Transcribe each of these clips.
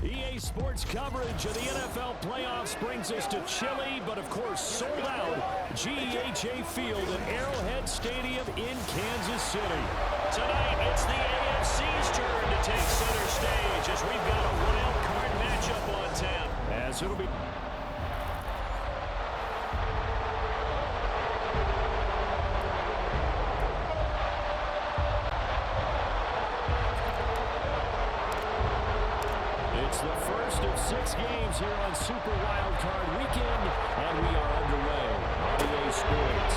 EA Sports coverage of the NFL playoffs brings us to chilly, but of course sold out GEHA Field at Arrowhead Stadium in Kansas City. Tonight, it's the AFC's turn to take center stage as we've got a wild card matchup on tap. As it'll be... It's the first of 6 games here on Super Wild Card Weekend, and we are underway on EA Sports.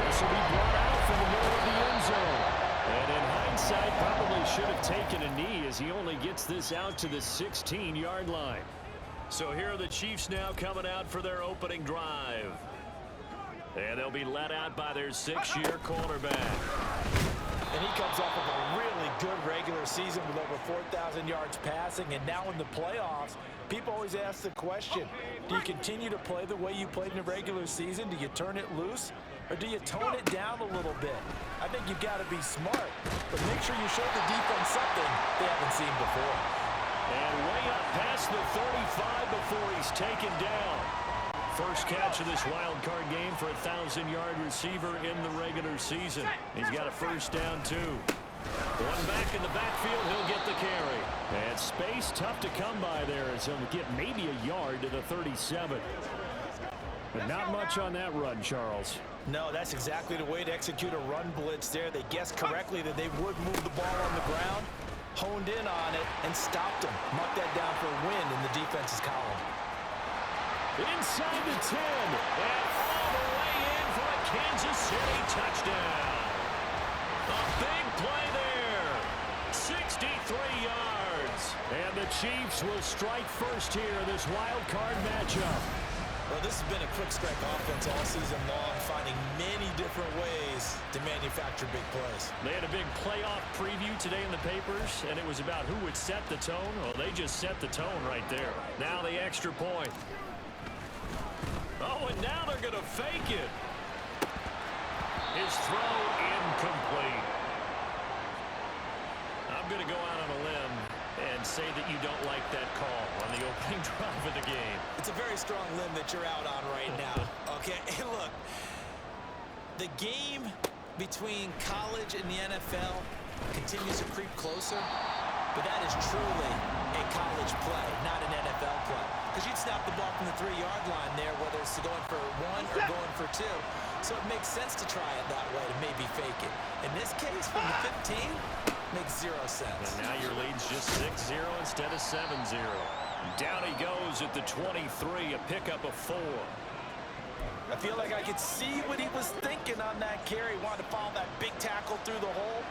This will be brought out from the middle of the end zone. And in hindsight, probably should have taken a knee as he only gets this out to the 16-yard line. So here are the Chiefs now coming out for their opening drive. And they'll be led out by their 6-year cornerback. And he comes off of a really good regular season with over 4,000 yards passing. And now in the playoffs, people always ask the question, do you continue to play the way you played in the regular season? Do you turn it loose? Or do you tone it down a little bit? I think you've got to be smart. But make sure you show the defense something they haven't seen before. And way up past the 35 before he's taken down. First catch of this wild card game for a 1,000-yard receiver in the regular season. He's got a first down, too. One back in the backfield, he'll get the carry. And space tough to come by there as he'll get maybe a yard to the 37. But not much on that run, Charles. No, that's exactly the way to execute a run blitz there. They guessed correctly that they would move the ball on the ground, honed in on it, and stopped him. Marked that down for a win in the defense's column. Inside the 10, and all the way in for a Kansas City touchdown. A big play there, 63 yards. And the Chiefs will strike first here in this wild card matchup. Well, this has been a quick strike offense all season long, finding many different ways to manufacture big plays. They had a big playoff preview today in the papers, and it was about who would set the tone. Well, they just set the tone right there. Now the extra point. Oh, and now they're going to fake it. His throw incomplete. I'm going to go out on a limb and say that you don't like that call on the opening drive of the game. It's a very strong limb that you're out on right now. Okay, hey, look. The game between college and the NFL continues to creep closer, but that is truly a college play, not an NFL play. Because you'd snap the ball from the 3-yard line there, whether it's going for 1 or going for 2. So it makes sense to try it that way, to maybe fake it. In this case, from the 15, makes 0 sense. And now your lead's just 6-0 instead of 7-0. Down he goes at the 23, a pickup of 4. I feel like I could see what he was thinking on that carry. Wanted to follow that big tackle through the hole.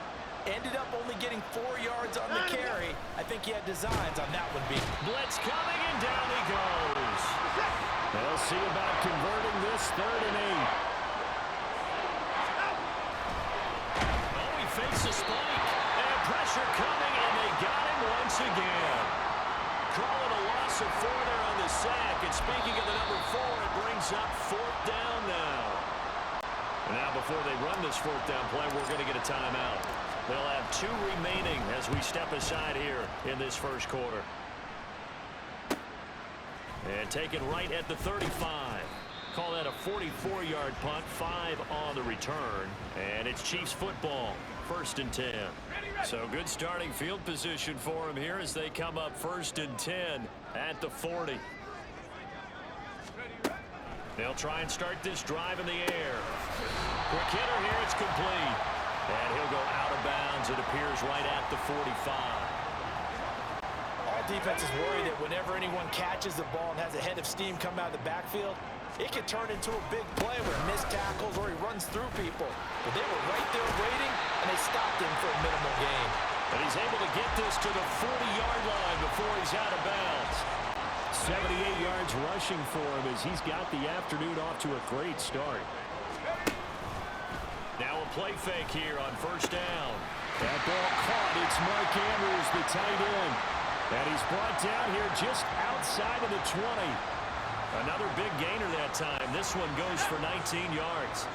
Ended up only getting 4 yards on the carry. I think he had designs on that one, being blitz coming, and down he goes. They'll see about converting this 3rd and 8. Oh, he fakes a spike. And pressure coming, and they got him once again. Calling a loss of 4 there on the sack. And speaking of the number 4, it brings up 4th down now. And now before they run this 4th down play, we're going to get a timeout. They'll have 2 remaining as we step aside here in this first quarter. And taken right at the 35. Call that a 44-yard punt, 5 on the return. And it's Chiefs football, 1st and 10. So good starting field position for them here as they come up 1st and 10 at the 40. They'll try and start this drive in the air. Quick hitter here, it's complete. And he'll go out of bounds, it appears, right at the 45. All defenses worry that whenever anyone catches the ball and has a head of steam come out of the backfield, it can turn into a big play where he missed tackles or he runs through people. But they were right there waiting, and they stopped him for a minimal gain. And he's able to get this to the 40-yard line before he's out of bounds. 78 yards rushing for him as he's got the afternoon off to a great start. Now a play fake here on 1st down. That ball caught. It's Mark Andrews, the tight end. And he's brought down here just outside of the 20. Another big gainer that time. This one goes for 19 yards.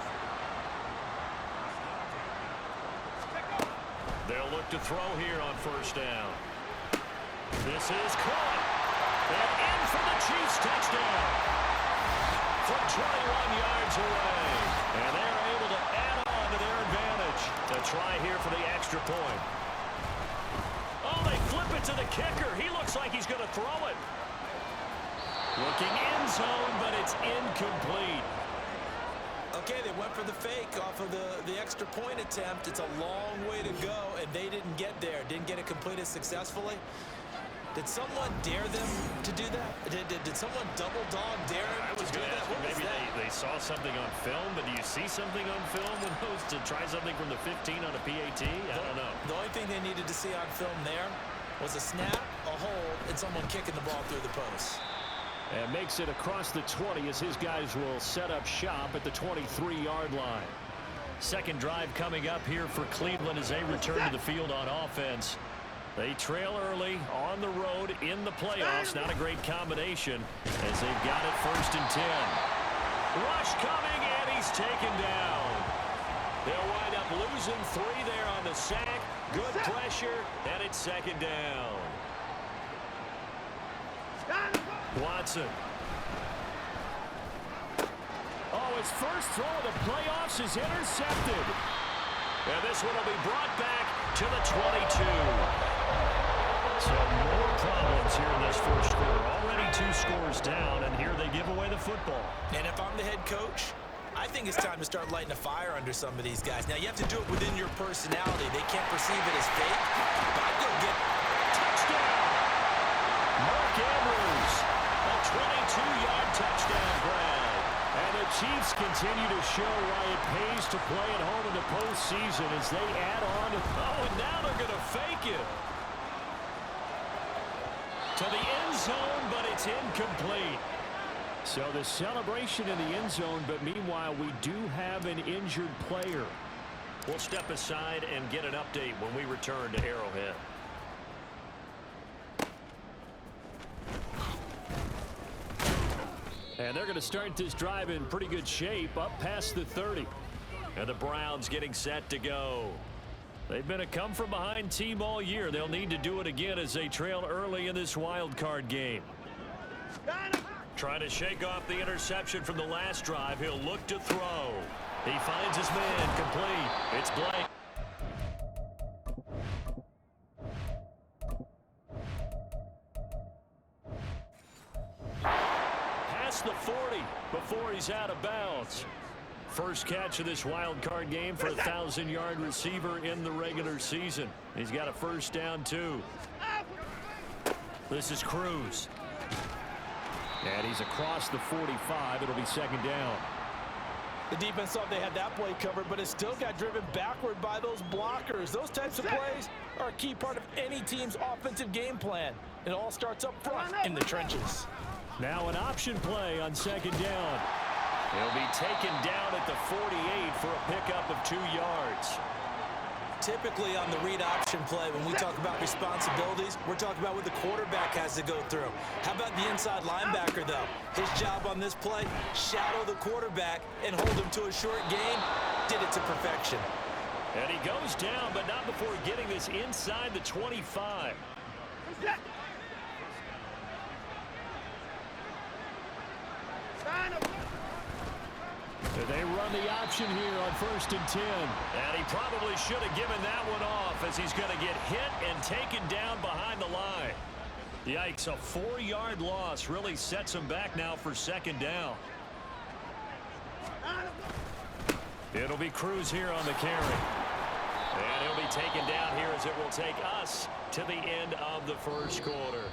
They'll look to throw here on 1st down. This is caught. And in for the Chiefs touchdown. From 21 yards away. And they're able to add on to their advantage. A try here for the extra point. Oh, they flip it to the kicker. He looks like he's going to throw it. Looking end zone, but it's incomplete. Okay, they went for the fake off of the extra point attempt. It's a long way to go, and they didn't get there. Didn't get it completed successfully. Did someone dare them to do that? Did someone double dog dare them to do that? Maybe they saw something on film, but do you see something on film with those to try something from the 15 on a PAT? I don't know. The only thing they needed to see on film there was a snap, a hold, and someone kicking the ball through the post. And makes it across the 20 as his guys will set up shop at the 23-yard line. Second drive coming up here for Cleveland as they return to the field on offense. They trail early on the road in the playoffs. Not a great combination as they've got it 1st and 10. Rush coming, and he's taken down. They'll wind up losing 3 there on the sack. Good pressure, and it's 2nd down. Watson. Oh, his first throw of the playoffs is intercepted. And this one will be brought back to the 22. So more problems here in this first quarter. Already 2 scores down, and here they give away the football. And if I'm the head coach, I think it's time to start lighting a fire under some of these guys. Now, you have to do it within your personality. They can't perceive it as fake, but I'd go get touchdown. Mark Andrews, a 22-yard touchdown grab. And the Chiefs continue to show why it pays to play at home in the postseason as they add on. Oh, and now they're going to fake it. To the end zone, but it's incomplete. So the celebration in the end zone, but meanwhile, we do have an injured player. We'll step aside and get an update when we return to Arrowhead. And they're going to start this drive in pretty good shape, up past the 30. And the Browns getting set to go. They've been a come-from-behind team all year. They'll need to do it again as they trail early in this wild card game. Trying to shake off the interception from the last drive. He'll look to throw. He finds his man complete. It's Blake. Past the 40 before he's out of bounds. First catch of this wild card game for a 1,000-yard receiver in the regular season. He's got a first down, too. This is Cruz. And he's across the 45. It'll be 2nd down. The defense thought they had that play covered, but it still got driven backward by those blockers. Those types of plays are a key part of any team's offensive game plan. It all starts up front in the trenches. Now an option play on 2nd down. He'll be taken down at the 48 for a pickup of 2 yards. Typically on the read option play, when we talk about responsibilities, we're talking about what the quarterback has to go through. How about the inside linebacker, though? His job on this play, shadow the quarterback and hold him to a short gain. Did it to perfection. And he goes down, but not before getting this inside the 25. They run the option here on 1st and 10. And he probably should have given that one off as he's going to get hit and taken down behind the line. Yikes, a 4-yard loss really sets him back now for 2nd down. It'll be Cruz here on the carry. And he'll be taken down here as it will take us to the end of the first quarter.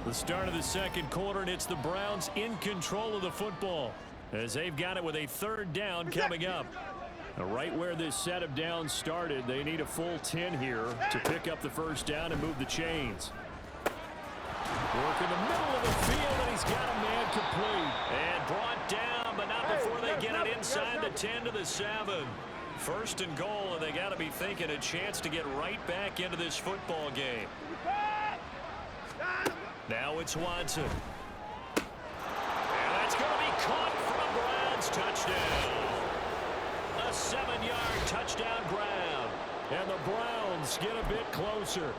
The start of the second quarter, and it's the Browns in control of the football as they've got it with a 3rd down coming up. Right where this set of downs started, they need a full 10 here to pick up the first down and move the chains. Work in the middle of the field, and he's got a man complete. And brought down, but not before they get it inside the 10 to the 7. 1st and goal, and they got to be thinking a chance to get right back into this football game. Now it's Watson. And that's going to be caught for a Browns touchdown. A 7-yard touchdown grab. And the Browns get a bit closer.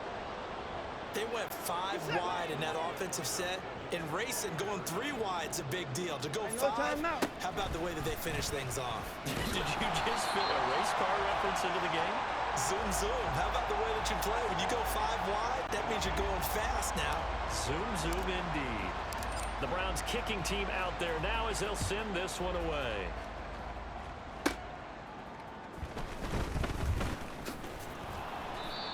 They went 5 wide in that offensive set. In racing, going 3 wide's a big deal. To go 5, how about the way that they finish things off? Did you just fit a race car reference into the game? Zoom, zoom. How about the way that you play? When you go 5 wide, that means you're going fast now. Zoom, zoom indeed. The Browns kicking team out there now as they'll send this one away.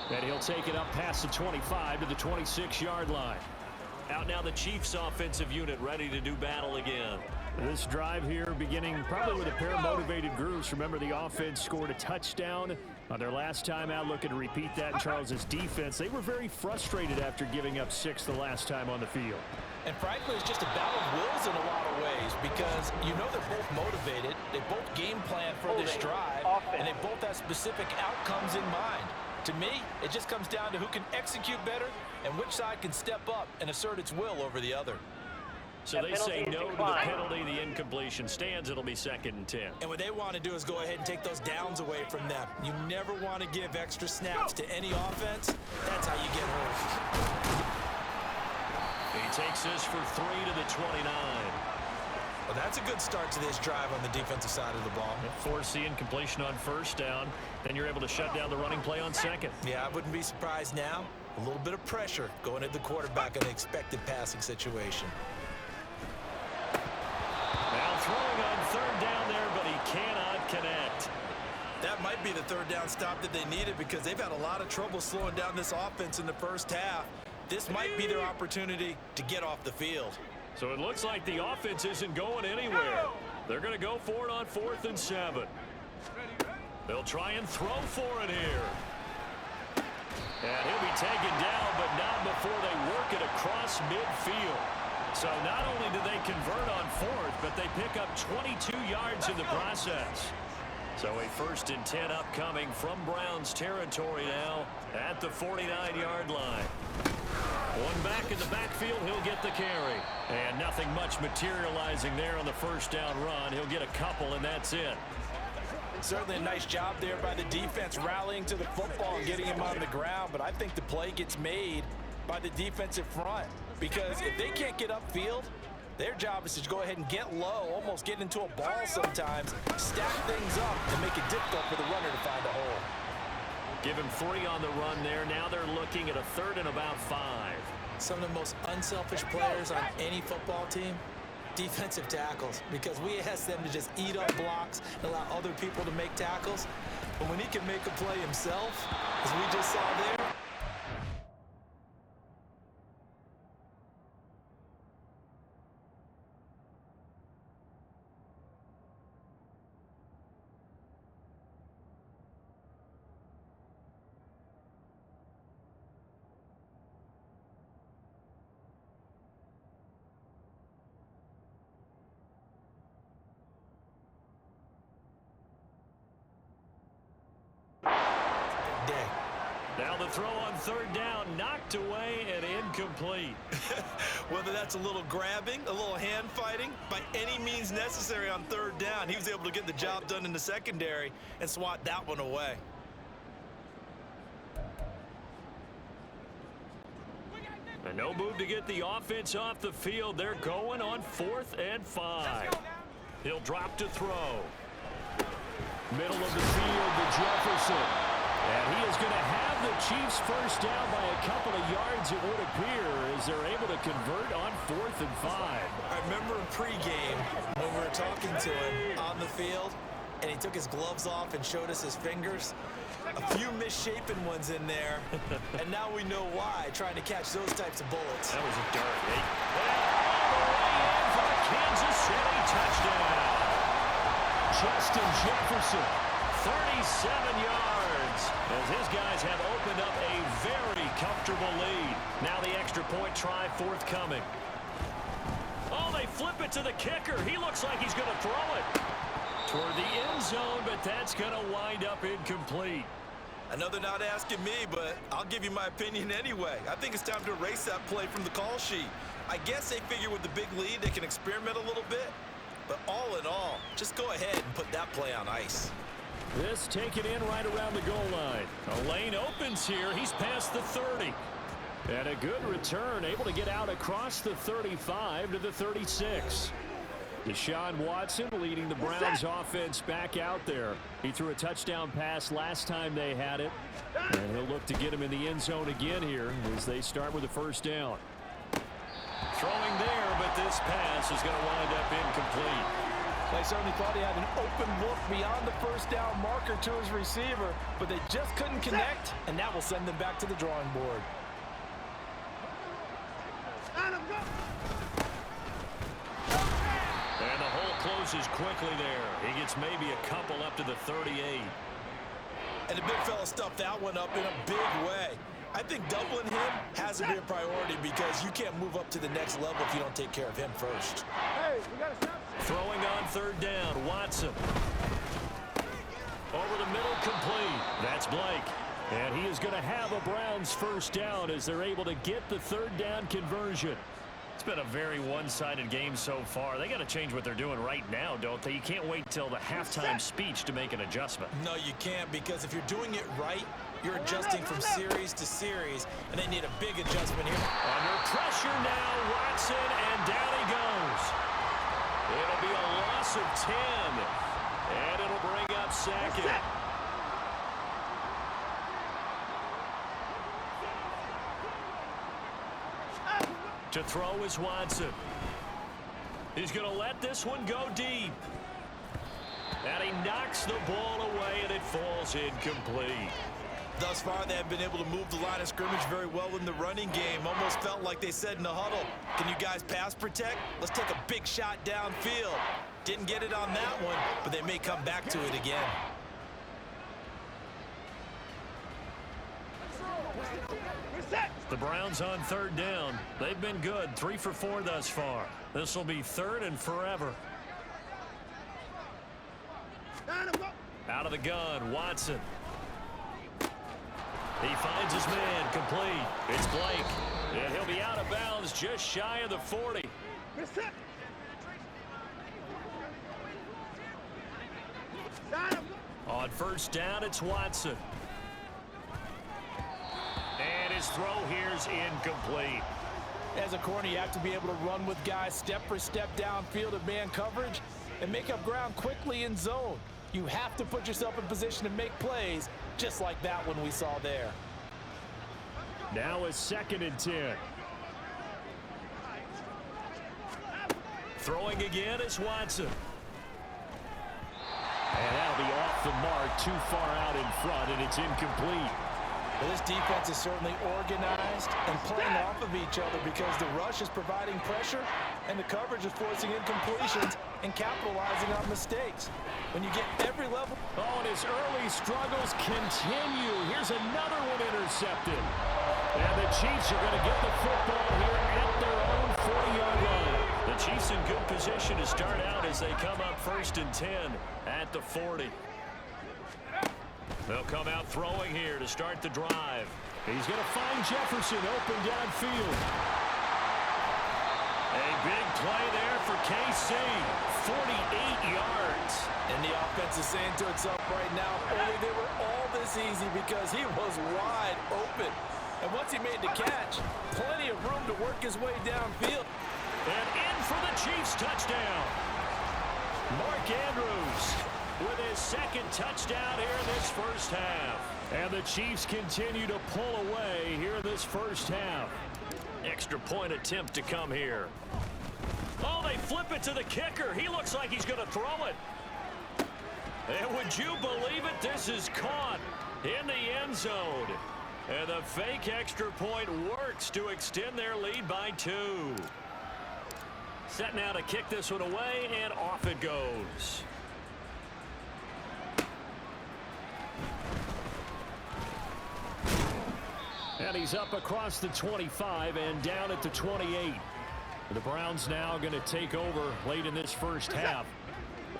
And he'll take it up past the 25 to the 26-yard line. Out now the Chiefs offensive unit ready to do battle again. This drive here beginning probably with a pair of motivated groups. Remember, the offense scored a touchdown on their last time out. Looking to repeat that in Charles's defense. They were very frustrated after giving up 6 the last time on the field. And frankly, it's just a battle of wills in a lot of ways because you know they're both motivated. They both game plan for this drive, and they both have specific outcomes in mind. To me, it just comes down to who can execute better and which side can step up and assert its will over the other. So they say no to the penalty. The incompletion stands. It'll be 2nd and 10. And what they want to do is go ahead and take those downs away from them. You never want to give extra snaps to any offense. That's how you get hurt. He takes this for 3 to the 29. Well, that's a good start to this drive on the defensive side of the ball. Force the incompletion on 1st down. Then you're able to shut down the running play on 2nd. Yeah, I wouldn't be surprised now. A little bit of pressure going at the quarterback in an expected passing situation. Now throwing on 3rd down there, but he cannot connect. That might be the 3rd down stop that they needed because they've had a lot of trouble slowing down this offense in the first half. This might be their opportunity to get off the field. So it looks like the offense isn't going anywhere. They're going to go for it on 4th and 7. They'll try and throw for it here. And he'll be taken down, but not before they work it across midfield. So not only do they convert on 4th, but they pick up 22 yards in the process. So a 1st and 10 upcoming from Browns territory now at the 49-yard line. One back in the backfield, he'll get the carry. And nothing much materializing there on the 1st down run. He'll get a couple, and that's it. Certainly a nice job there by the defense rallying to the football and getting him on the ground. But I think the play gets made by the defensive front. Because if they can't get upfield, their job is to go ahead and get low, almost get into a ball sometimes, stack things up, and make it difficult for the runner to find a hole. Give him 3 on the run there. Now they're looking at a 3rd and about 5. Some of the most unselfish players on any football team, defensive tackles, because we ask them to just eat up blocks and allow other people to make tackles. But when he can make a play himself, as we just saw there, Now the throw on 3rd down, knocked away and incomplete. whether that's a little grabbing, a little hand fighting, by any means necessary on 3rd down, he was able to get the job done in the secondary and swat that one away. And no move to get the offense off the field. They're going on 4th and 5. He'll drop to throw. Middle of the field to Jefferson. And he is going to have the Chiefs 1st down by a couple of yards, it would appear, as they're able to convert on 4th and 5. I remember in pregame when we were talking to him on the field, and he took his gloves off and showed us his fingers. A few misshapen ones in there, and now we know why, trying to catch those types of bullets. That was a dart. All the way in for a Kansas City touchdown. Justin Jefferson, 37 yards, as his guys have opened up a very comfortable lead. Now the extra point try forthcoming. Oh, they flip it to the kicker. He looks like he's going to throw it toward the end zone, but that's going to wind up incomplete. Another not asking me, but I'll give you my opinion anyway. I think it's time to erase that play from the call sheet. I guess they figure with the big lead they can experiment a little bit, but all in all, just go ahead and put that play on ice. This taken in right around the goal line. A lane opens here. He's past the 30. And a good return, able to get out across the 35 to the 36. Deshaun Watson leading the Browns offense back out there. He threw a touchdown pass last time they had it. And he'll look to get him in the end zone again here as they start with a first down. Throwing there, but this pass is going to wind up incomplete. They certainly thought he had an open look beyond the first down marker to his receiver, but they just couldn't connect, and that will send them back to the drawing board. And the hole closes quickly there. He gets maybe a couple up to the 38. And the big fella stuffed that one up in a big way. I think doubling him has to be a priority because you can't move up to the next level if you don't take care of him first. Hey, we got to stop. Throwing on third down, Watson. Over the middle, complete. That's Blake. And he is going to have a Browns first down as they're able to get the third down conversion. It's been a very one-sided game so far. They got to change what they're doing right now, don't they? You can't wait till the halftime speech to make an adjustment. No, you can't, because if you're doing it right, you're adjusting from series to series, and they need a big adjustment here. Under pressure now, Watson, and down he goes. It'll be a loss of 10, and it'll bring up second. To throw is Watson. He's going to let this one go deep. And he knocks the ball away, and it falls incomplete. Thus far, they have been able to move the line of scrimmage very well in the running game. Almost felt like they said in the huddle, can you guys pass protect? Let's take a big shot downfield. Didn't get it on that one, but they may come back to it again. The Browns on third down. They've been good, 3 for 4 thus far. This will be third and forever. Out of the gun, Watson. He finds his man, complete. It's Blake. And he'll be out of bounds just shy of the 40. On first down, it's Watson. And his throw here's incomplete. As a corner, you have to be able to run with guys step for step downfield of man coverage and make up ground quickly in zone. You have to put yourself in position to make plays, just like that one we saw there. Now a 2nd and 10. Throwing again is Watson. And that'll be off the mark, too far out in front, and it's incomplete. Well, this defense is certainly organized and playing off of each other because the rush is providing pressure and the coverage is forcing incompletions and capitalizing on mistakes. When you get every level. Oh, and his early struggles continue. Here's another one intercepted. And the Chiefs are going to get the football here at their own 40-yard line. The Chiefs in good position to start out as they come up 1st and 10 at the 40. They'll come out throwing here to start the drive. He's going to find Jefferson open downfield. A big play there for KC. 48 yards. And the offense is saying to itself right now, only they were all this easy because he was wide open. And once he made the catch, plenty of room to work his way downfield. And in for the Chiefs touchdown. Mark Andrews with his 2nd touchdown here in this first half. And the Chiefs continue to pull away here in this first half. Extra point attempt to come here. Oh, they flip it to the kicker. He looks like he's going to throw it. And would you believe it? This is caught in the end zone. And the fake extra point works to extend their lead by 2. Set now to kick this one away, and off it goes. And he's up across the 25 and down at the 28. The Browns now going to take over late in this first half.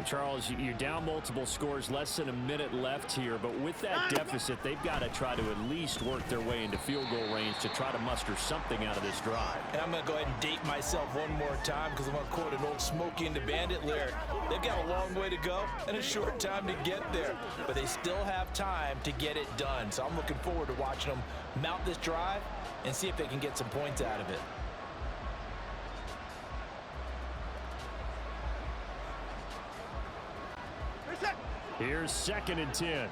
Charles, you're down multiple scores, less than a minute left here, but with that deficit, they've got to try to at least work their way into field goal range to try to muster something out of this drive. And I'm going to go ahead and date myself one more time because I'm going to quote an old Smokey and the Bandit lyric. They've got a long way to go and a short time to get there, but they still have time to get it done. So I'm looking forward to watching them mount this drive and see if they can get some points out of it. Here's 2nd and 10.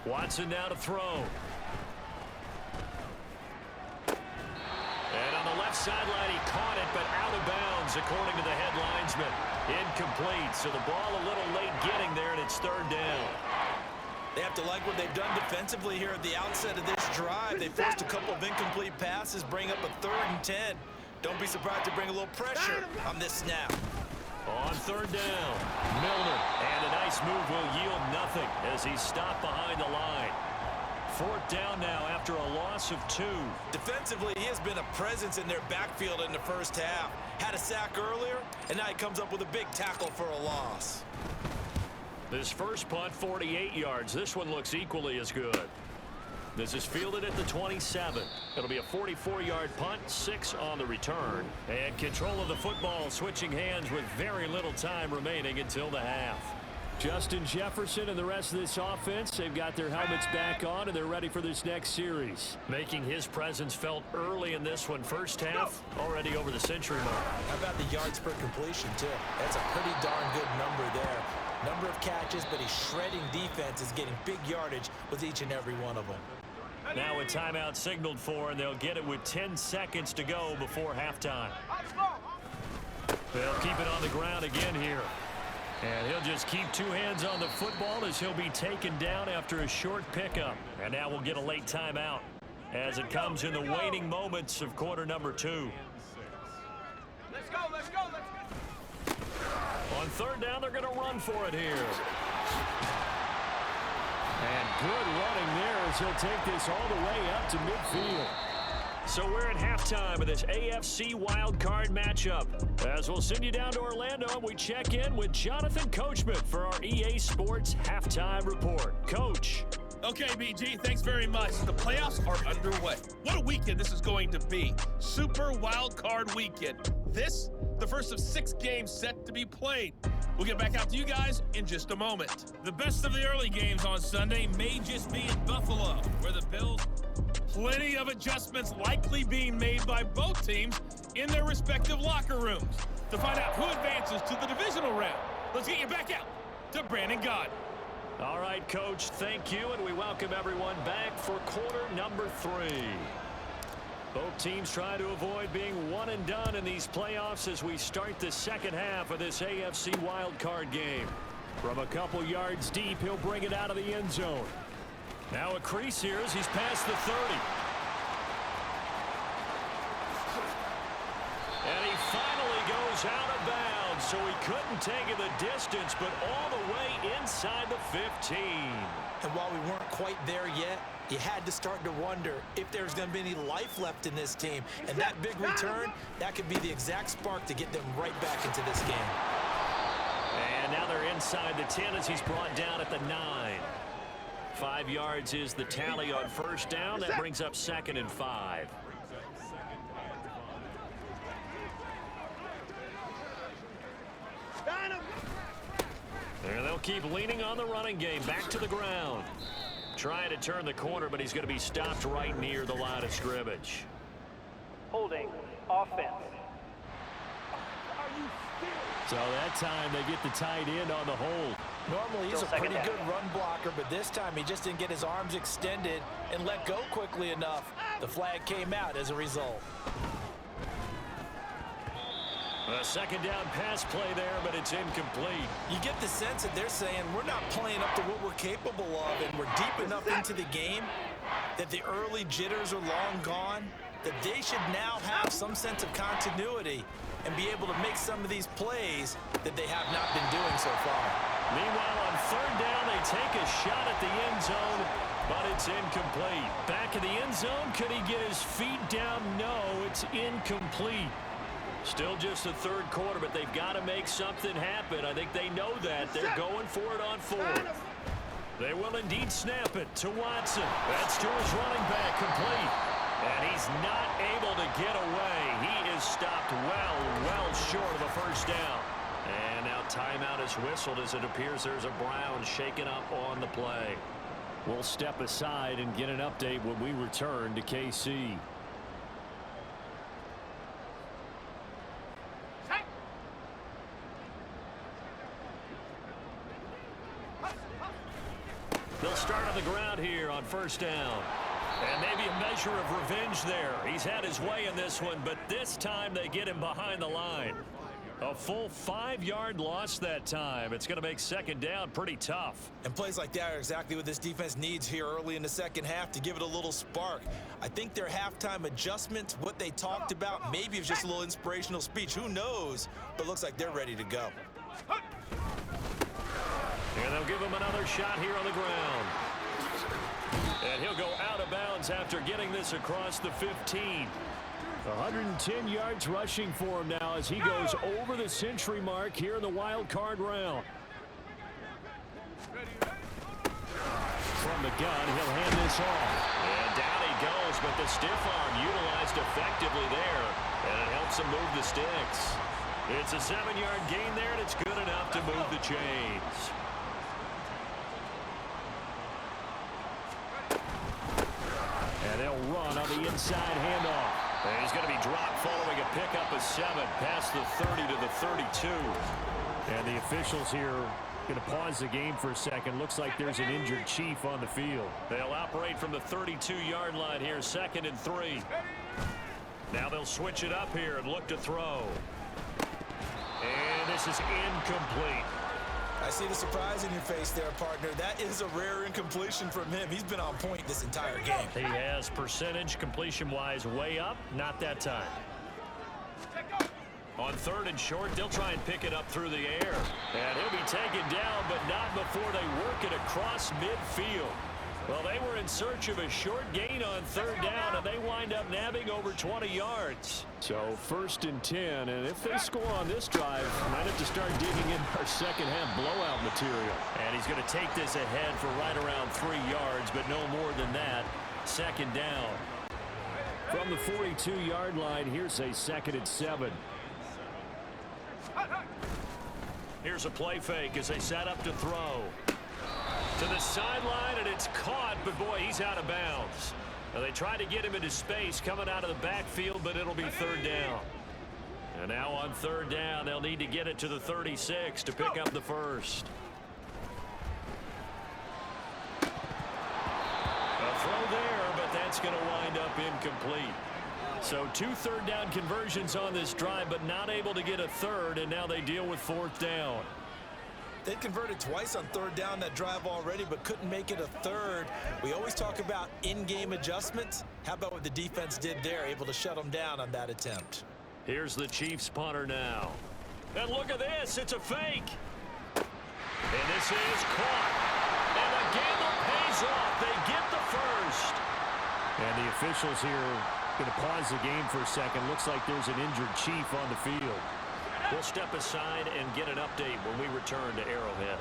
Watson now to throw. And on the left sideline, he caught it, but out of bounds, according to the head linesman. Incomplete, so the ball a little late getting there, and it's 3rd down. They have to like what they've done defensively here at the outset of this drive. They forced a couple of incomplete passes, bring up a 3rd and 10. Don't be surprised to bring a little pressure on this snap. On 3rd down, Milner, and a nice move will yield nothing as he's stopped behind the line. 4th down now after a loss of 2. Defensively, he has been a presence in their backfield in the first half. Had a sack earlier, and now he comes up with a big tackle for a loss. This first punt, 48 yards. This one looks equally as good. This is fielded at the 27. It'll be a 44-yard punt, 6 on the return. And control of the football switching hands with very little time remaining until the half. Justin Jefferson and the rest of this offense, they've got their helmets back on, and they're ready for this next series. Making his presence felt early in this one. First half, already over the century mark. How about the yards per completion, too? That's a pretty darn good number there. Number of catches, but he's shredding defense, is getting big yardage with each and every one of them. Now a timeout signaled for, and they'll get it with 10 seconds to go before halftime. They'll keep it on the ground again here. And he'll just keep 2 hands on the football as he'll be taken down after a short pickup. And now we'll get a late timeout as it comes in the waning moments of quarter number 2. Let's go, let's go, let's go. On 3rd down, they're going to run for it here. And good running there as he'll take this all the way up to midfield. So we're at halftime of this AFC wildcard matchup. As we'll send you down to Orlando, and we check in with Jonathan Coachman for our EA Sports Halftime Report. Coach. Okay, BG, thanks very much. The playoffs are underway. What a weekend this is going to be. Super wildcard weekend. This, the first of 6 games set to be played. We'll get back out to you guys in just a moment. The best of the early games on Sunday may just be in Buffalo, where the Bills, plenty of adjustments likely being made by both teams in their respective locker rooms. To find out who advances to the divisional round, let's get you back out to Brandon Gott. All right, Coach, thank you, and we welcome everyone back for quarter number 3. Both teams try to avoid being one and done in these playoffs as we start the second half of this AFC wildcard game. From a couple yards deep, he'll bring it out of the end zone. Now a crease here as he's past the 30. And he finally goes out of bounds, so he couldn't take it the distance, but all the way inside the 15. And while we weren't quite there yet, you had to start to wonder if there's going to be any life left in this team. And that big return, that could be the exact spark to get them right back into this game. And now they're inside the 10 as he's brought down at the 9. 5 yards is the tally on first down. That brings up 2nd and 5. And they'll keep leaning on the running game. Back to the ground. Trying to turn the corner, but he's going to be stopped right near the line of scrimmage. Holding offense. So that time they get the tight end on the hold. Normally he's a pretty good run blocker, but this time he just didn't get his arms extended and let go quickly enough. The flag came out as a result. A second down pass play there, but it's incomplete. You get the sense that they're saying we're not playing up to what we're capable of, and we're deep enough into the game that the early jitters are long gone, that they should now have some sense of continuity and be able to make some of these plays that they have not been doing so far. Meanwhile, on third down, they take a shot at the end zone, but it's incomplete. Back in the end zone, could he get his feet down? No, it's incomplete. Still just the third quarter, but they've got to make something happen. I think they know that. They're going for it on 4th. They will indeed snap it to Watson. That's to his running back, complete. And he's not able to get away. He is stopped well short of a first down. And now timeout is whistled as it appears there's a Brown shaken up on the play. We'll step aside and get an update when we return to KC. They'll start on the ground here on first down. And maybe a measure of revenge there. He's had his way in this one, but this time they get him behind the line. A full 5-yard loss that time. It's going to make second down pretty tough. And plays like that are exactly what this defense needs here early in the second half to give it a little spark. I think their halftime adjustments, what they talked about, maybe it's just a little inspirational speech. Who knows? But looks like they're ready to go. And they'll give him another shot here on the ground. And he'll go out of bounds after getting this across the 15. 110 yards rushing for him now as he goes over the century mark here in the wild card round. From the gun, he'll hand this off. And down he goes, but the stiff arm utilized effectively there. And it helps him move the sticks. It's a 7-yard gain there, and it's good enough to move the chains. And they'll run on the inside handoff. And he's going to be dropped following a pickup of 7 past the 30 to the 32. And the officials here going to pause the game for a second. Looks like there's an injured Chief on the field. They'll operate from the 32-yard line here, 2nd and 3. Now they'll switch it up here and look to throw. And this is incomplete. I see the surprise in your face there, partner. That is a rare incompletion from him. He's been on point this entire game. He has percentage completion-wise way up. Not that time. On 3rd and short, they'll try and pick it up through the air. And he'll be taken down, but not before they work it across midfield. Well, they were in search of a short gain on 3rd down, and they wind up nabbing over 20 yards. So 1st and 10, and if they score on this drive, might have to start digging in our second-half blowout material. And he's going to take this ahead for right around 3 yards, but no more than that. 2nd down. From the 42-yard line, here's a 2nd and 7. Here's a play fake as they set up to throw. To the sideline, and it's caught, but boy, he's out of bounds. Now, they tried to get him into space coming out of the backfield, but it'll be 3rd down. And now on 3rd down, they'll need to get it to the 36 to pick up the first. A throw there, but that's going to wind up incomplete. So 2 3rd down conversions on this drive, but not able to get a 3rd, and now they deal with 4th down. They converted twice on 3rd down that drive already, but couldn't make it a 3rd. We always talk about in-game adjustments. How about what the defense did there, able to shut them down on that attempt? Here's the Chiefs punter now. And look at this, it's a fake. And this is caught. And the gamble pays off. They get the first. And the officials here going to pause the game for a second. Looks like there's an injured Chief on the field. We'll step aside and get an update when we return to Arrowhead.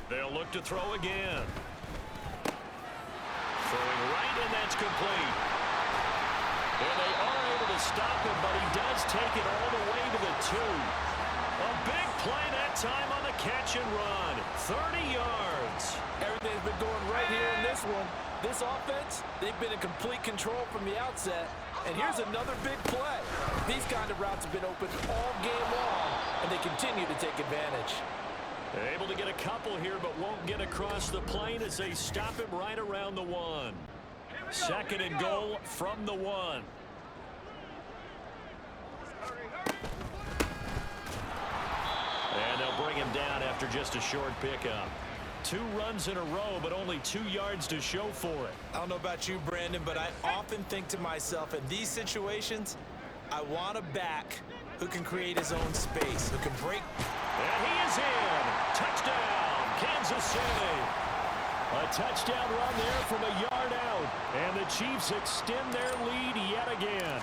They'll look to throw again. Throwing right, and that's complete. And they are able to stop him, but he does take it all the way to the 2. A big play that time on the catch and run. 30 yards. Everything's been going right here in this one. This offense, they've been in complete control from the outset. And here's another big play. These kind of routes have been open all game long, and they continue to take advantage. They're able to get a couple here, but won't get across the plane as they stop him right around the 1. 2nd and goal from the 1. And they'll bring him down after just a short pickup. 2 runs in a row, but only 2 yards to show for it. I don't know about you, Brandon, but I often think to myself, in these situations, I want a back who can create his own space, who can break. And he is in. Touchdown, Kansas City. A touchdown run there from a yard out. And the Chiefs extend their lead yet again.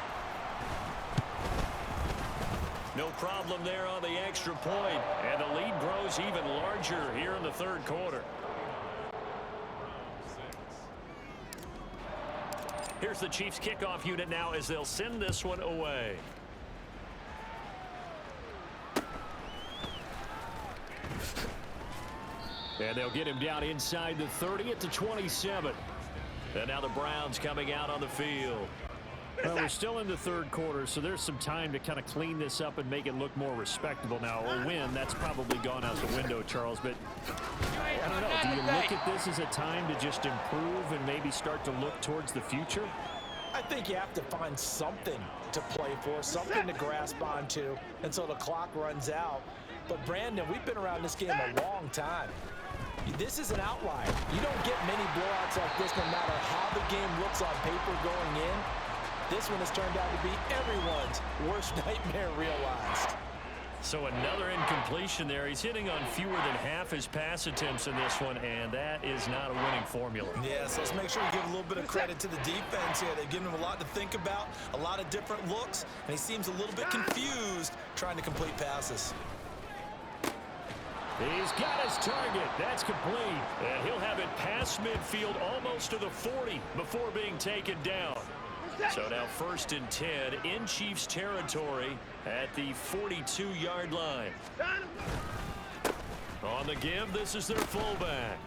No problem there on the extra point, and the lead grows even larger here in the 3rd quarter. Here's the Chiefs kickoff unit now as they'll send this one away. And they'll get him down inside the 30 at the 27. And now the Browns coming out on the field. Well, we're still in the third quarter, so there's some time to kind of clean this up and make it look more respectable. Now, a win, that's probably gone out the window, Charles, but I don't know. Do you look at this as a time to just improve and maybe start to look towards the future? I think you have to find something to play for, something to grasp onto until the clock runs out. But, Brandon, we've been around this game a long time. This is an outlier. You don't get many blowouts like this no matter how the game looks on paper going in. This one has turned out to be everyone's worst nightmare realized. So another incompletion there. He's hitting on fewer than half his pass attempts in this one, and that is not a winning formula. Yeah, so let's make sure we give a little bit of credit to the defense here. They've given him a lot to think about, a lot of different looks, and he seems a little bit confused trying to complete passes. He's got his target. That's complete. And he'll have it past midfield almost to the 40 before being taken down. So now 1st and 10 in Chiefs territory at the 42-yard line. On the give, this is their fullback.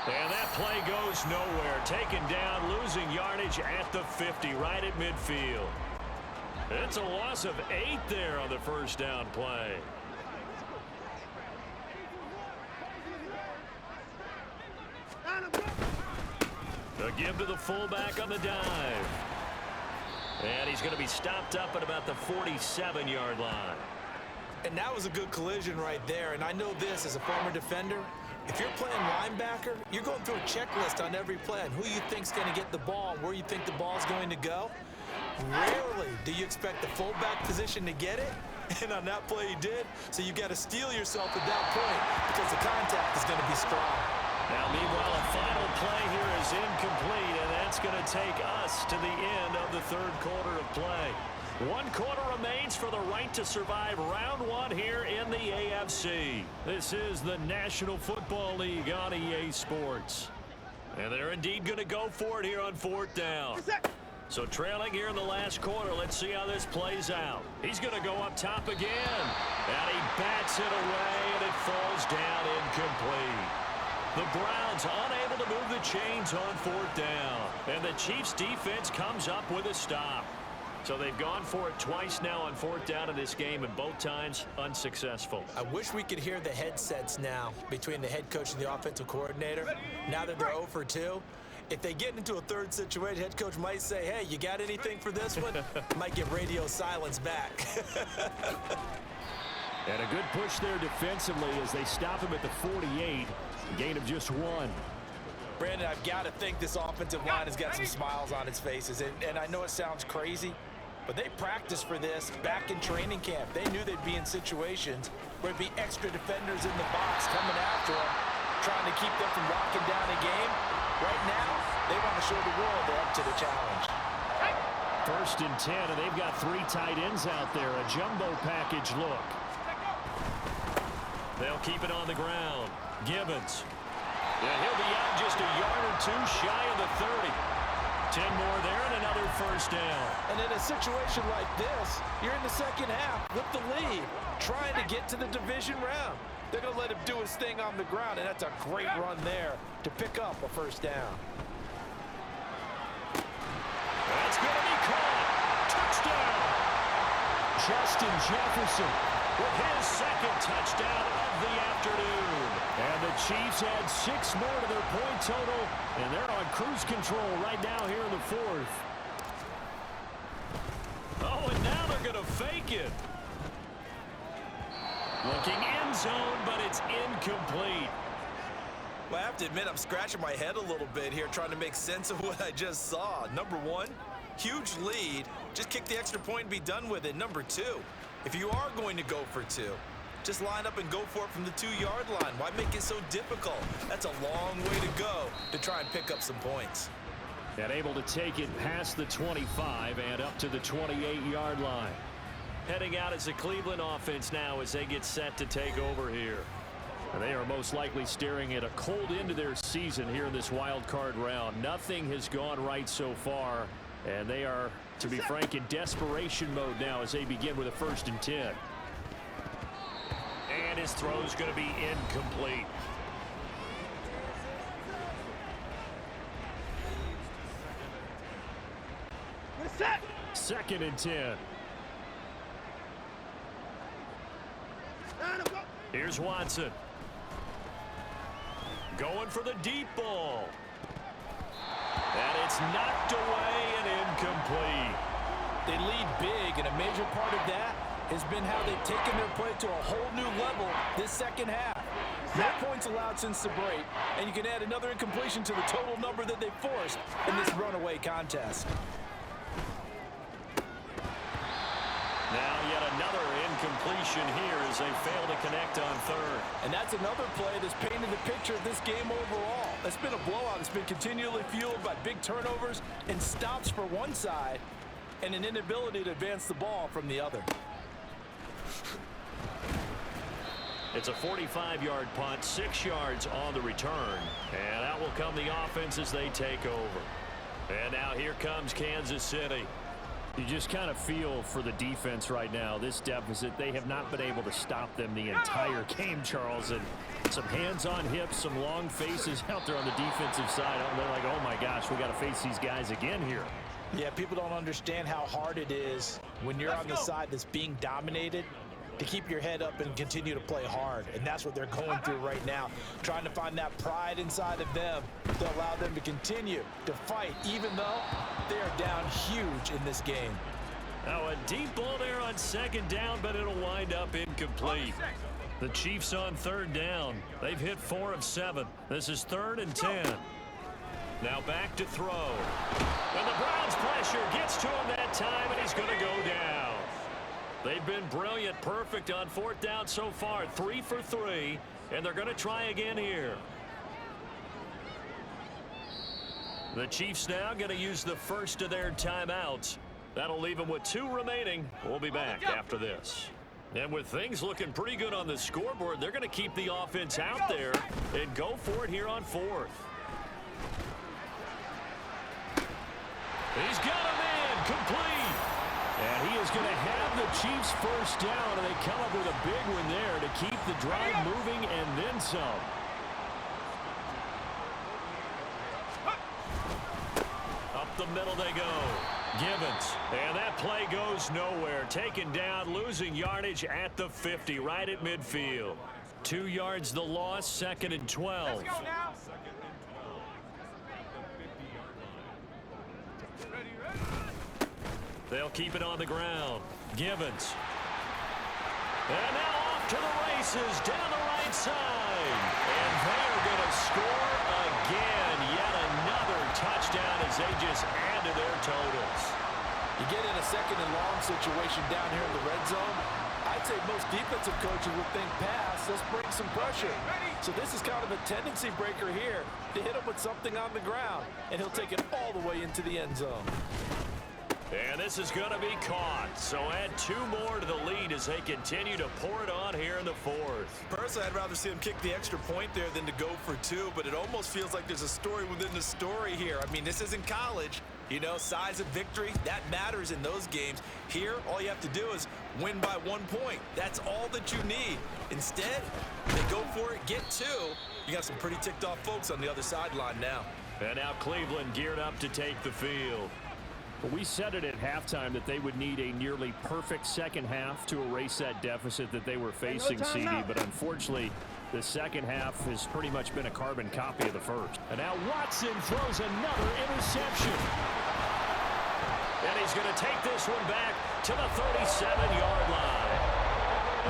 And that play goes nowhere. Taken down, losing yardage at the 50, right at midfield. It's a loss of 8 there on the first down play. A give to the fullback on the dive. And he's going to be stopped up at about the 47-yard line. And that was a good collision right there. And I know this as a former defender. If you're playing linebacker, you're going through a checklist on every play on who you think's going to get the ball and where you think the ball's going to go. Rarely do you expect the fullback position to get it. And on that play he did. So you got to steel yourself at that point because the contact is going to be strong. Now, meanwhile, a final play here is incomplete, and that's going to take us to the end of the third quarter of play. 1 quarter remains for the right to survive round 1 here in the AFC. This is the National Football League on EA Sports. And they're indeed going to go for it here on 4th down. So trailing here in the last quarter, let's see how this plays out. He's going to go up top again. And he bats it away, and it falls down incomplete. The Browns unable to move the chains on 4th down. And the Chiefs defense comes up with a stop. So they've gone for it twice now on 4th down in this game, and both times unsuccessful. I wish we could hear the headsets now between the head coach and the offensive coordinator. Now that they're 0 for 2, if they get into a third situation, head coach might say, hey, you got anything for this one? Might get radio silence back. And a good push there defensively as they stop him at the 48. Gain of just 1. Brandon, I've got to think this offensive line has got some smiles on its faces. And I know it sounds crazy, but they practiced for this back in training camp. They knew they'd be in situations where there'd be extra defenders in the box coming after them, trying to keep them from locking down a game. Right now, they want to show the world they're up to the challenge. 1st and 10, and they've got 3 tight ends out there. A jumbo package look. They'll keep it on the ground. Gibbons. Yeah, he'll be out just a yard or 2 shy of the 30. 10 more there and another 1st down. And in a situation like this, you're in the second half with the lead, trying to get to the division round. They're going to let him do his thing on the ground, and that's a great run there to pick up a 1st down. That's going to be caught. Touchdown. Justin Jefferson with his 2nd touchdown of the afternoon. And the Chiefs add 6 more to their point total, and they're on cruise control right now here in the 4th. Oh, and now they're going to fake it. Looking end zone, but it's incomplete. Well, I have to admit, I'm scratching my head a little bit here trying to make sense of what I just saw. Number 1, huge lead. Just kick the extra point and be done with it. Number 2, if you are going to go for 2, just line up and go for it from the 2-yard line. Why make it so difficult? That's a long way to go to try and pick up some points. And able to take it past the 25 and up to the 28-yard line. Heading out as the Cleveland offense now as they get set to take over here. And they are most likely staring at a cold end to their season here in this wild card round. Nothing has gone right so far, and they are, to be frank, in desperation mode now as they begin with a 1st and 10. And his throw's going to be incomplete. Second and 10. Here's Watson. Going for the deep ball. And it's knocked away and incomplete. They lead big, and a major part of that has been how they've taken their play to a whole new level this second half. No points allowed since the break, and you can add another incompletion to the total number that they forced in this runaway contest. Now yet another incompletion here as they fail to connect on third. And that's another play that's painted the picture of this game overall. That's been a blowout. It's been continually fueled by big turnovers and stops for one side and an inability to advance the ball from the other. It's a 45-yard punt, 6 yards on the return. And out will come the offense as they take over. And now here comes Kansas City. You just kind of feel for the defense right now. This deficit, they have not been able to stop them the entire game, Charles. And some hands on hips, some long faces out there on the defensive side. They're like, oh my gosh, we got to face these guys again here. Yeah, people don't understand how hard it is when you're on the side that's being dominated to keep your head up and continue to play hard. And that's what they're going through right now, trying to find that pride inside of them to allow them to continue to fight, even though they are down huge in this game. Now a deep ball there on second down, but it'll wind up incomplete. The Chiefs on third down. They've hit 4 of 7. This is 3rd and 10. Now back to throw. And the Browns pressure gets to him that time, and he's going to go down. They've been brilliant, perfect on 4th down so far, 3 for 3, and they're going to try again here. The Chiefs now going to use the first of their timeouts. That'll leave them with 2 remaining. We'll be back after this. And with things looking pretty good on the scoreboard, they're going to keep the offense out there and go for it here on 4th. He's got him in, complete. And he is going to have the Chiefs first down, and they come up with a big one there to keep the drive moving and then some. Up the middle they go. Gibbons. And that play goes nowhere. Taken down, losing yardage at the 50, right at midfield. 2 yards the loss, 2nd and 12. They'll keep it on the ground. Gibbons. And now off to the races down the right side. And they're going to score again. Yet another touchdown as they just add to their totals. You get in a 2nd and long situation down here in the red zone, I'd say most defensive coaches would think pass, let's bring some pressure. So this is kind of a tendency breaker here to hit him with something on the ground, and he'll take it all the way into the end zone. And this is going to be caught. So add 2 more to the lead as they continue to pour it on here in the 4th. Personally, I'd rather see him kick the extra point there than to go for 2, but it almost feels like there's a story within the story here. I mean, this isn't college. You know, size of victory, that matters in those games. Here, all you have to do is win by 1 point. That's all that you need. Instead, they go for it, get 2. You got some pretty ticked off folks on the other sideline now. And now Cleveland geared up to take the field. Well, we said it at halftime that they would need a nearly perfect second half to erase that deficit that they were facing, CD. But unfortunately, the second half has pretty much been a carbon copy of the first. And now Watson throws another interception. And he's going to take this one back to the 37-yard line.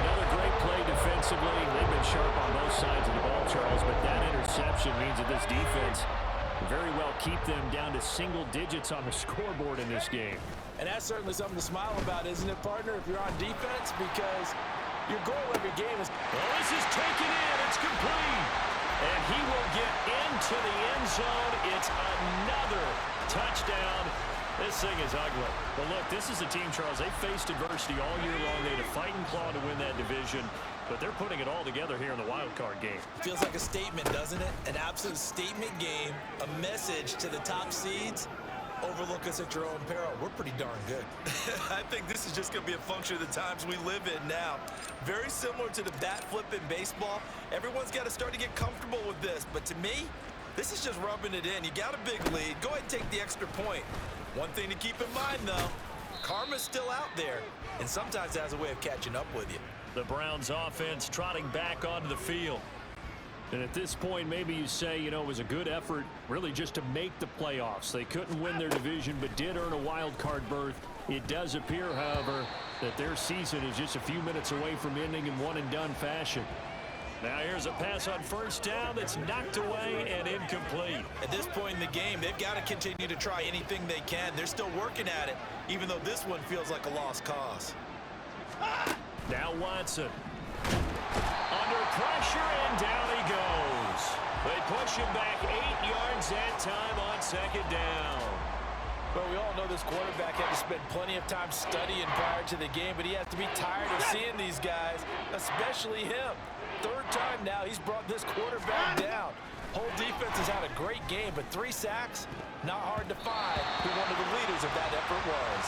Another great play defensively. They've been sharp on both sides of the ball, Charles, but that interception means that this defense very well keep them down to single digits on the scoreboard in this game. And that's certainly something to smile about, isn't it, partner, if you're on defense? Because your goal every game is... Well, this is taken in. It's complete. And he will get into the end zone. It's another touchdown. This thing is ugly. But look, this is a team, Charles, they faced adversity all year long. They had to fight and claw to win that division. But they're putting it all together here in the wild card game. Feels like a statement, doesn't it? An absolute statement game, a message to the top seeds. overlook us at your own peril. We're pretty darn good. I think this is just going to be a function of the times we live in now. Very similar to the bat flip in baseball. Everyone's got to start to get comfortable with this. But to me, this is just rubbing it in. You got a big lead. Go ahead and take the extra point. One thing to keep in mind, though, karma's still out there, and sometimes it has a way of catching up with you. The Browns offense trotting back onto the field. And at this point, maybe you say, it was a good effort really just to make the playoffs. They couldn't win their division, but did earn a wild card berth. It does appear, however, that their season is just a few minutes away from ending in one-and-done fashion. Now here's a pass on first down that's knocked away and incomplete. At this point in the game, they've got to continue to try anything they can. They're still working at it, even though this one feels like a lost cause. Now Watson. Under pressure, and down he goes. They push him back 8 yards that time on second down. Well, we all know this quarterback had to spend plenty of time studying prior to the game, but he has to be tired of seeing these guys, especially him. Third time now he's brought this quarterback down. Whole defense has had a great game, but 3 sacks, not hard to find who one of the leaders of that effort was.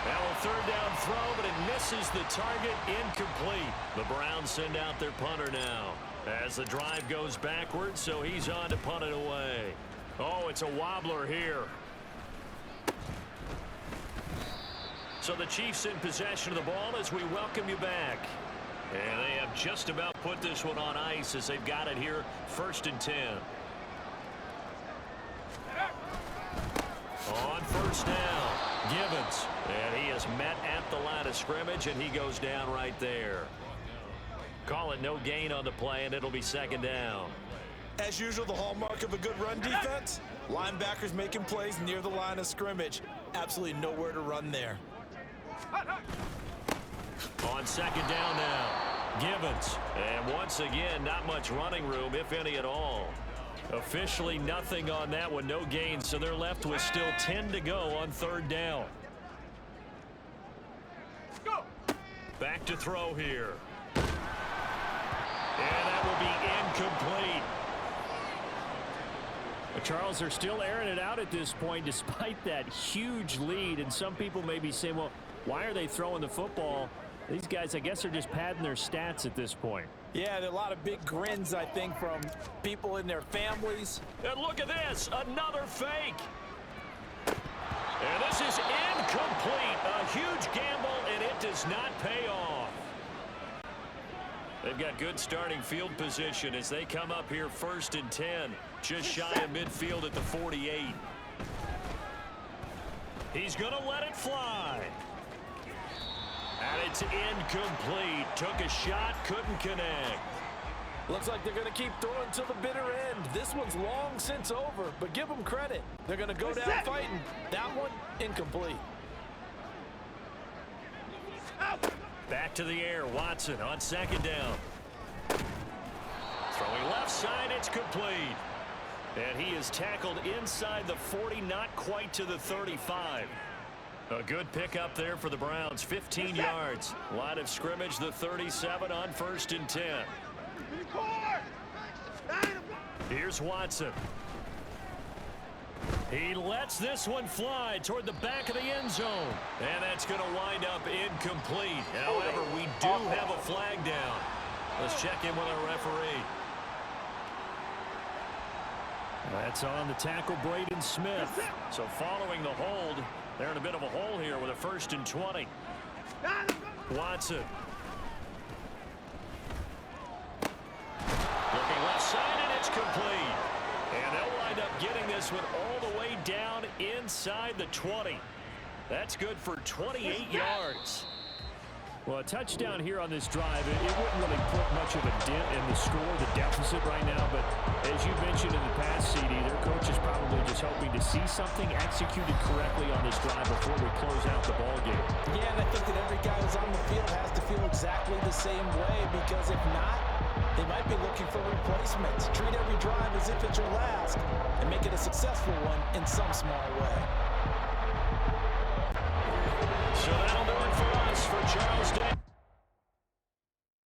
Now a third down throw, but it misses the target, incomplete. The Browns send out their punter now as the drive goes backwards, so he's on to punt it away. Oh, it's a wobbler here. So the Chiefs in possession of the ball as we welcome you back. And they have just about put this one on ice as they've got it here, 1st and 10. On first down, Gibbons. And he is met at the line of scrimmage, and he goes down right there. Call it no gain on the play, and it'll be second down. As usual, the hallmark of a good run defense, linebackers making plays near the line of scrimmage. Absolutely nowhere to run there. On second down now, Gibbons. And once again, not much running room, if any at all. Officially nothing on that one, no gain, so they're left with still 10 to go on third down. Back to throw here. And that will be incomplete. Charles, they're still airing it out at this point despite that huge lead. And some people may be saying, well, why are they throwing the football? These guys, I guess, are just padding their stats at this point. Yeah, there are a lot of big grins, I think, from people in their families. And look at this, another fake. And this is incomplete. A huge gamble, and it does not pay off. They've got good starting field position as they come up here 1st and 10. Just shy of midfield at the 48. He's going to let it fly. And it's incomplete. Took a shot, couldn't connect. Looks like they're going to keep throwing to the bitter end. This one's long since over, but give them credit. They're going to go down fighting. That one, incomplete. Back to the air, Watson on second down. Throwing left side, it's complete. And he is tackled inside the 40, not quite to the 35. A good pickup there for the Browns, 15 yards. Line of scrimmage, the 37 on 1st and 10. Here's Watson. He lets this one fly toward the back of the end zone. And that's going to wind up incomplete. However, we do have a flag down. Let's check in with our referee. That's on the tackle, Braden Smith. So following the hold, they're in a bit of a hole here with a 1st and 20. Watson. Looking left side, and it's complete. And they'll wind up getting this one all the way down inside the 20. That's good for 28 yards. Well, a touchdown here on this drive, it wouldn't really put much of a dent in the score, the deficit right now. But as you mentioned in the past, CD, their coach is probably just hoping to see something executed correctly on this drive before we close out the ball game. Yeah, and I think that every guy who's on the field has to feel exactly the same way, because if not, they might be looking for replacements. Treat every drive as if it's your last and make it a successful one in some small way. So that'll do it for us. For Charles Day,